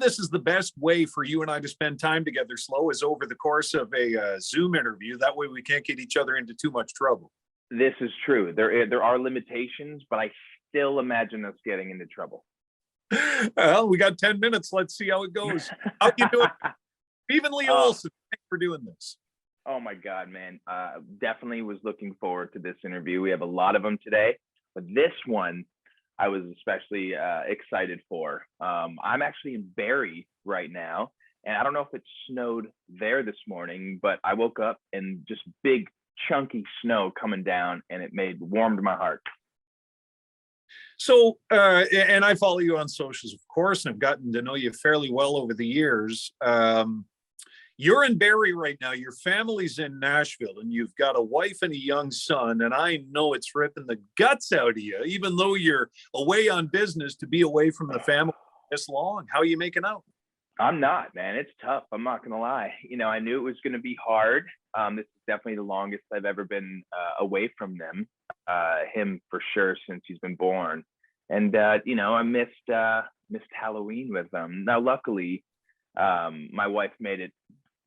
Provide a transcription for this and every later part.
this is the best way for you and I to spend time together, Slow, is over the course of a Zoom interview. That way we can't get each other into too much trouble. This is true. There are limitations, but I still imagine us getting into trouble. Well, we got 10 minutes. Let's see how it goes. How you doing? Steven Lee Olsen, thanks for doing this. Oh my God, man. Definitely was looking forward to this interview. We have a lot of them today, but this one I was especially excited for. I'm actually in Barrie right now, and I don't know if it snowed there this morning, but I woke up and just big chunky snow coming down, and it warmed my heart. So, and I follow you on socials, of course, and I've gotten to know you fairly well over the years. You're in Barrie right now. Your family's in Nashville, and you've got a wife and a young son. And I know it's ripping the guts out of you, even though you're away on business, to be away from the family this long. How are you making out? I'm not, man. It's tough. I'm not going to lie. I knew it was going to be hard. This is definitely the longest I've ever been away from them, him for sure, since he's been born. And, I missed Halloween with them. Now, luckily, my wife made it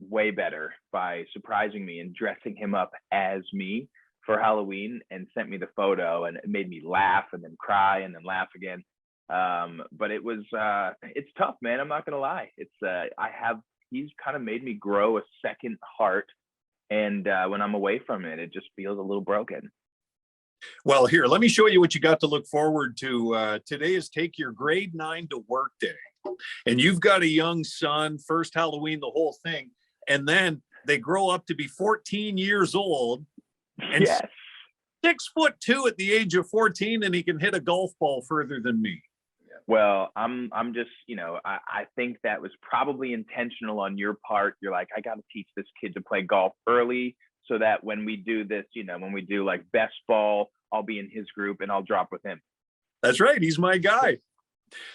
way better by surprising me and dressing him up as me for Halloween, and sent me the photo, and it made me laugh and then cry and then laugh again. But it's tough, man. I'm not gonna lie. He's kind of made me grow a second heart, and when I'm away from it, it just feels a little broken. Well, here, let me show you what you got to look forward to. Today is Take Your Grade 9 to Work Day. And you've got a young son, first Halloween, the whole thing. And then they grow up to be 14 years old. And yes. 6'2" at the age of 14, and he can hit a golf ball further than me. Well, I'm just, I think that was probably intentional on your part. You're like, I got to teach this kid to play golf early, so that when we do this, when we do like best ball, I'll be in his group and I'll drop with him. That's right. He's my guy.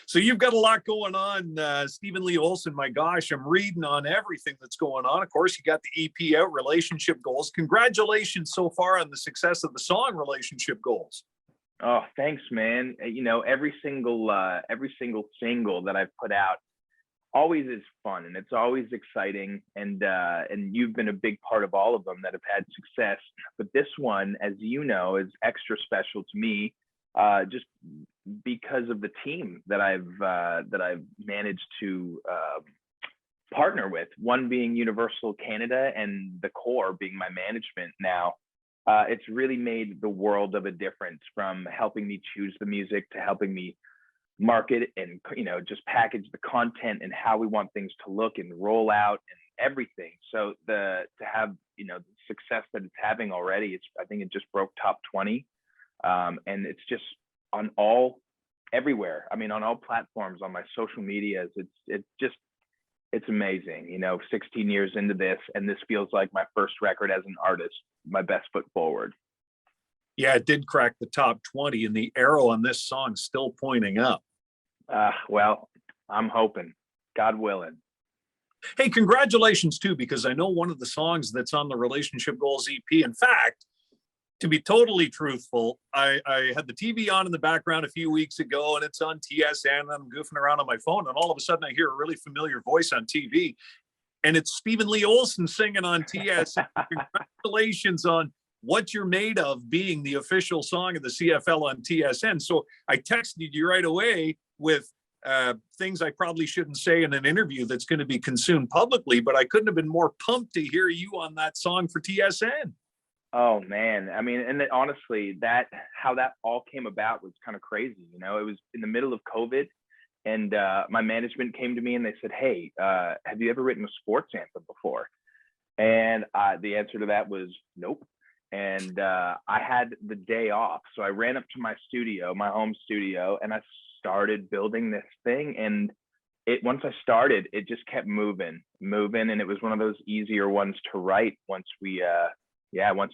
So you've got a lot going on, Steven Lee Olsen. My gosh, I'm reading on everything that's going on. Of course, you got the EP out, Relationship Goals. Congratulations so far on the success of the song Relationship Goals. Oh, thanks, man. Every single single that I've put out always is fun, and it's always exciting. And you've been a big part of all of them that have had success. But this one, as you know, is extra special to me, just because of the team that I've managed to partner with. One being Universal Canada, and the core being my management now. It's really made the world of a difference, from helping me choose the music to helping me market and just package the content and how we want things to look and roll out and everything. So to have the success that it's having already, I think it just broke top 20, and it's just on everywhere. I mean, on all platforms, on my social medias. It's amazing. 16 years into this, and this feels like my first record as an artist, my best foot forward. Yeah, it did crack the top 20, and the arrow on this song still pointing up. Well, I'm hoping, God willing. Hey, congratulations too, because I know one of the songs that's on the Relationship Goals EP. In fact, to be totally truthful, I had the TV on in the background a few weeks ago, and it's on TSN, and I'm goofing around on my phone, and all of a sudden I hear a really familiar voice on TV, and it's Steven Lee Olsen singing on TSN. Congratulations on what you're made of, being the official song of the CFL on TSN. So I texted you right away with things I probably shouldn't say in an interview that's going to be consumed publicly, but I couldn't have been more pumped to hear you on that song for TSN. Oh man, I mean, and honestly, how that all came about was kind of crazy. It was in the middle of COVID, and my management came to me and they said, "Hey, have you ever written a sports anthem before?" And the answer to that was nope. And I had the day off, so I ran up to my home studio, and I started building this thing. And once I started, it just kept moving, and it was one of those easier ones to write once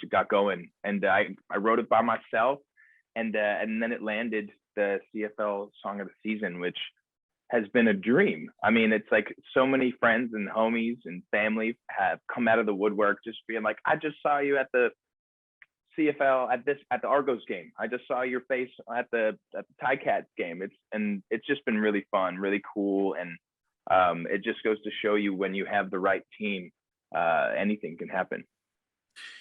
it got going. And I wrote it by myself, and then it landed the CFL Song of the Season, which has been a dream. I mean, it's like so many friends and homies and family have come out of the woodwork, just being like, "I just saw you at the CFL at the Argos game. I just saw your face at the Ticats game." It's just been really fun, really cool, and It just goes to show you when you have the right team, anything can happen.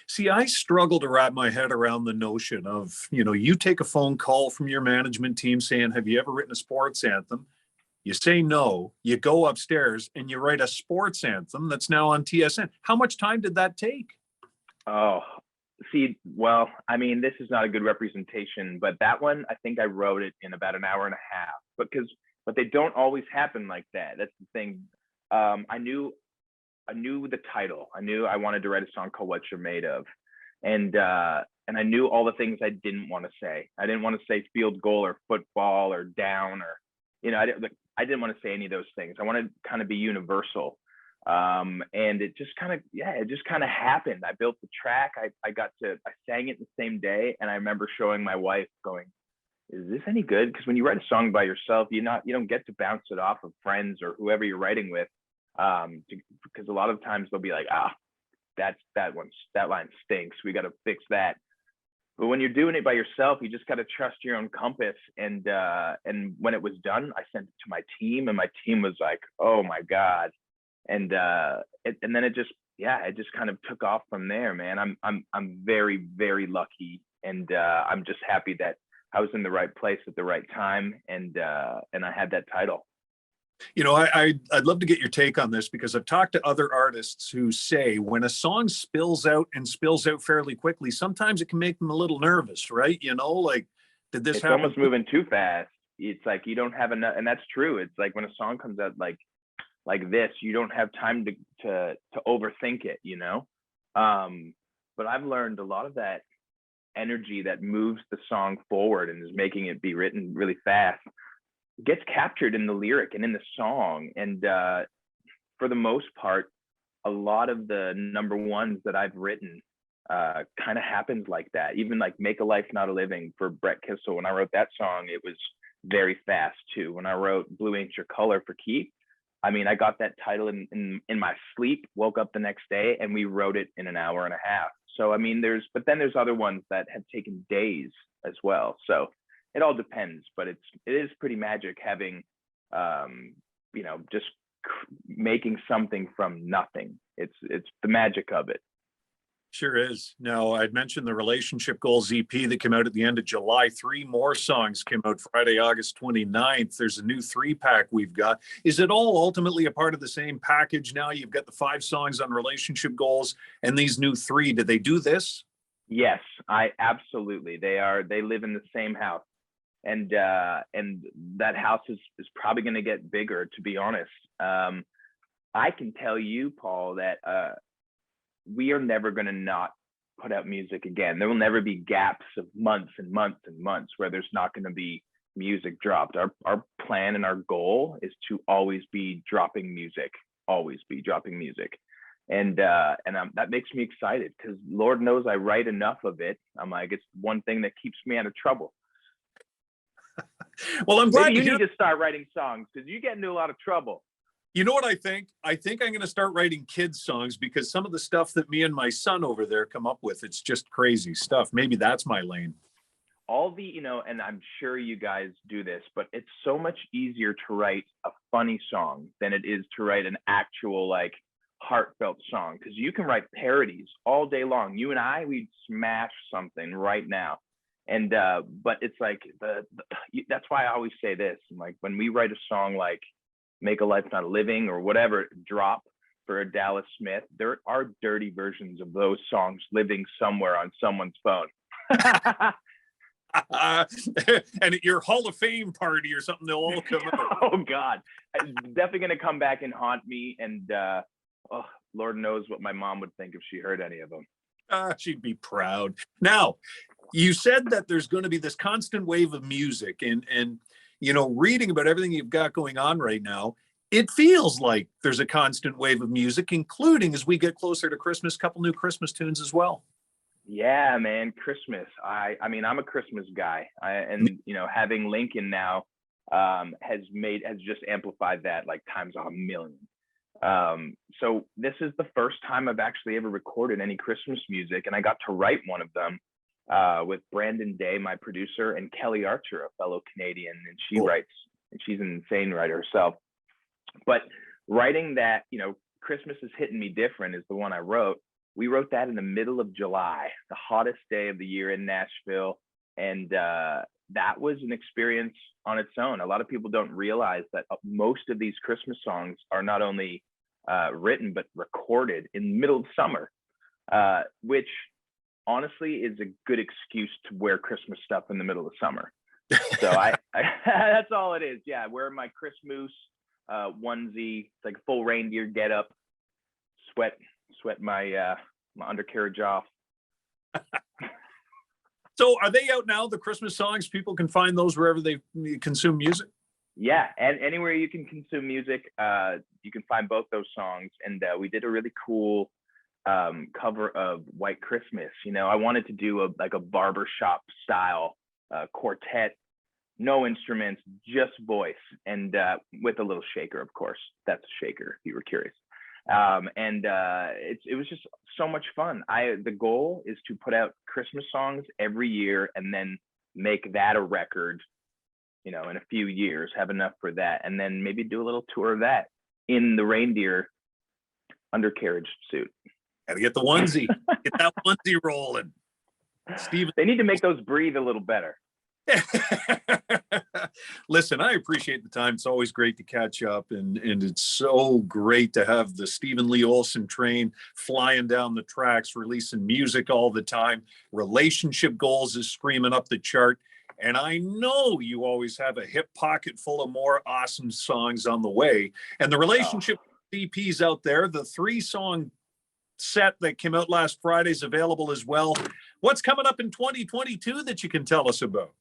See, I struggle to wrap my head around the notion of, you take a phone call from your management team saying, have you ever written a sports anthem? You say no, you go upstairs and you write a sports anthem that's now on TSN. How much time did that take? Oh, see, well, I mean, this is not a good representation, but that one, I think I wrote it in about an hour and a half, but they don't always happen like that. That's the thing. I knew the title. I knew I wanted to write a song called What You're Made Of. And I knew all the things I didn't want to say. I didn't want to say field goal or football or down or, I didn't want to say any of those things. I wanted to kind of be universal. And it just kind of happened. I built the track. I sang it the same day. And I remember showing my wife going, is this any good? Because when you write a song by yourself, you don't get to bounce it off of friends or whoever you're writing with. Because a lot of times they'll be like, that line stinks. We got to fix that. But when you're doing it by yourself, you just got to trust your own compass. And when it was done, I sent it to my team, and my team was like, oh my God. And then it just kind of took off from there, man. I'm very, very lucky. And I'm just happy that I was in the right place at the right time. And I had that title. I'd love to get your take on this, because I've talked to other artists who say when a song spills out fairly quickly, sometimes it can make them a little nervous, right? Like, did this happen? It's almost moving too fast. It's like you don't have enough, and that's true. It's like when a song comes out like this, you don't have time to overthink it, But I've learned a lot of that energy that moves the song forward and is making it be written really fast gets captured in the lyric and in the song. And for the most part, a lot of the number ones that I've written kind of happens like that. Even like Make a Life Not a Living for Brett Kissel, when I wrote that song, it was very fast too. When I wrote Blue Ain't Your Color for Keith, I mean, I got that title in my sleep, woke up the next day, and we wrote it in an hour and a half. So I mean, there's other ones that have taken days as well. So it all depends, but it is pretty magic having, just making something from nothing. It's the magic of it. Sure is. Now, I'd mentioned the Relationship Goals EP that came out at the end of July. 3 more songs came out Friday, August 29th. There's a new 3-pack we've got. Is it all ultimately a part of the same package now? You've got the 5 songs on Relationship Goals and these new 3. Did they do this? Yes, absolutely. They live in the same house. And that house is probably going to get bigger, to be honest. I can tell you, Paul, that we are never going to not put out music again. There will never be gaps of months and months and months where there's not going to be music dropped. Our plan and our goal is to always be dropping music, And that makes me excited, because Lord knows I write enough of it. I'm like, it's one thing that keeps me out of trouble. Well, I'm glad you need to start writing songs, because you get into a lot of trouble. You know what I think? I think I'm going to start writing kids songs, because some of the stuff that me and my son over there come up with, it's just crazy stuff. Maybe that's my lane. All the, and I'm sure you guys do this, but it's so much easier to write a funny song than it is to write an actual, like, heartfelt song, because you can write parodies all day long. You and I, we'd smash something right now. And but it's like that's why I always say this. Like, when we write a song like Make a Life Not a Living or whatever, Drop for a Dallas Smith, there are dirty versions of those songs living somewhere on someone's phone. And at your Hall of Fame party or something, they'll all come out. Oh God, it's definitely going to come back and haunt me. And Lord knows what my mom would think if she heard any of them. She'd be proud. Now, you said that there's going to be this constant wave of music, and reading about everything you've got going on right now, it feels like there's a constant wave of music, including, as we get closer to Christmas, a couple new Christmas tunes as well. Yeah, man, Christmas. I mean, I'm a Christmas guy, having Lincoln now has just amplified that like times 1,000,000. So this is the first time I've actually ever recorded any Christmas music, and I got to write one of them with Brandon Day, my producer, and Kelly Archer, a fellow Canadian, and she writes, and she's an insane writer herself. But writing that, Christmas is hitting me different is the one I wrote. We wrote that in the middle of July, the hottest day of the year in Nashville. And that was an experience on its own. A lot of people don't realize that most of these Christmas songs are not only written, but recorded in the middle of summer, which honestly is a good excuse to wear Christmas stuff in the middle of summer. So I that's all it is. Yeah, wear my Christmas onesie. It's like a full reindeer get up, sweat my undercarriage off. So are they out now, the Christmas songs? People can find those wherever they consume music? Yeah, and anywhere you can consume music, you can find both those songs. And we did a really cool cover of White Christmas. I wanted to do a barbershop style quartet, no instruments, just voice, and with a little shaker, of course. That's a shaker, if you were curious. It was just so much fun. The goal is to put out Christmas songs every year and then make that a record, in a few years, have enough for that, and then maybe do a little tour of that in the reindeer undercarriage suit. Gotta get the onesie, get that onesie rolling. Steven, they need to make those breathe a little better. Listen, I appreciate the time. It's always great to catch up, and it's so great to have the Steven Lee Olsen train flying down the tracks, releasing music all the time. Relationship Goals is screaming up the chart, and I know you always have a hip pocket full of more awesome songs on the way. And the Relationship EPs out there, the 3-song set that came out last Friday is available as well. What's coming up in 2022 that you can tell us about?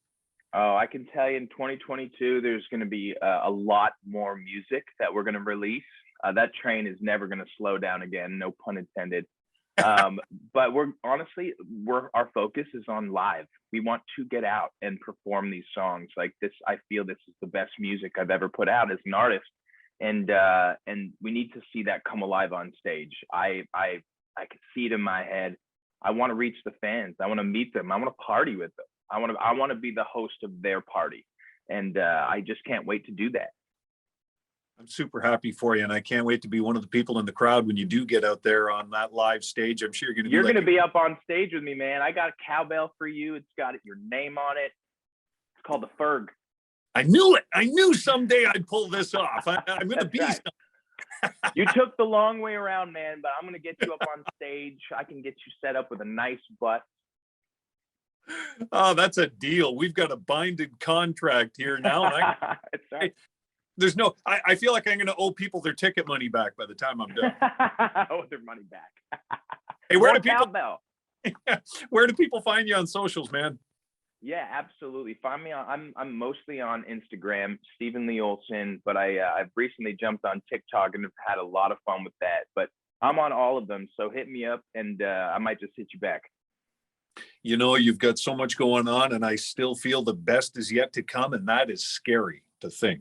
Oh, I can tell you in 2022, there's going to be a lot more music that we're going to release. That train is never going to slow down again, no pun intended. But our focus is on live. We want to get out and perform these songs like this. I feel this is the best music I've ever put out as an artist. And we need to see that come alive on stage. I can see it in my head. I want to reach the fans. I want to meet them. I want to party with them. I want to be the host of their party, and I just can't wait to do that. I'm super happy for you, and I can't wait to be one of the people in the crowd when you do get out there on that live stage. I'm sure you're going to be up on stage with me, man. I got a cowbell for you. It's got your name on it. It's called the Ferg. I knew it. I knew someday I'd pull this off. I'm going to be. Right. You took the long way around, man, but I'm going to get you up on stage. I can get you set up with a nice butt. Oh, that's a deal. We've got a binded contract here now. That's right. I feel like I'm going to owe people their ticket money back by the time I'm done. Oh, their money back. Hey, where do people find you on socials, man? Yeah, absolutely. Find me on. I'm mostly on Instagram, Steven Lee Olsen, but I've recently jumped on TikTok and have had a lot of fun with that. But I'm on all of them, so hit me up, and I might just hit you back. You've got so much going on, and I still feel the best is yet to come, and that is scary to think.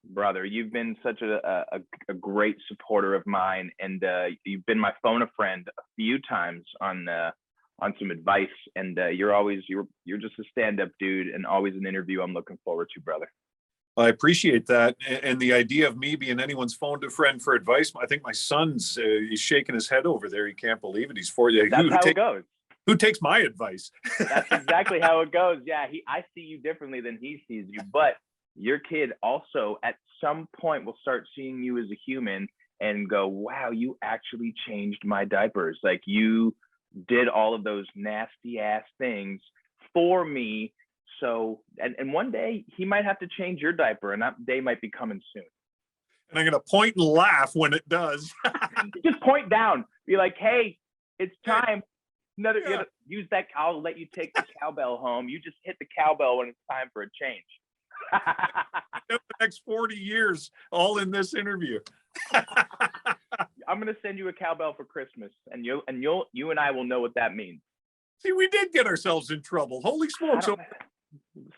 Brother, you've been such a great supporter of mine, and you've been my phone a friend a few times on some advice, and you're just a stand-up dude, and always an interview I'm looking forward to, brother. I appreciate that, and the idea of me being anyone's phone a friend for advice. I think my son's he's shaking his head over there. He can't believe it. He's 40. That's how it goes. Who takes my advice? That's exactly how it goes. Yeah, I see you differently than he sees you, but your kid also at some point will start seeing you as a human and go, wow, you actually changed my diapers. Like, you did all of those nasty ass things for me. So, and one day he might have to change your diaper, and that day might be coming soon. And I'm going to point and laugh when it does. Just point down. Be like, hey, it's time. Use that. I'll let you take the cowbell home. You just hit the cowbell when it's time for a change. The next 40 years, all in this interview. I'm gonna send you a cowbell for Christmas, and you and I will know what that means. See, we did get ourselves in trouble. Holy smokes!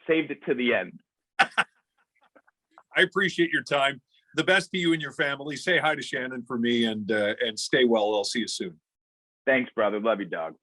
Saved it to the end. I appreciate your time. The best to you and your family. Say hi to Shannon for me, and stay well. I'll see you soon. Thanks, brother. Love you, dog.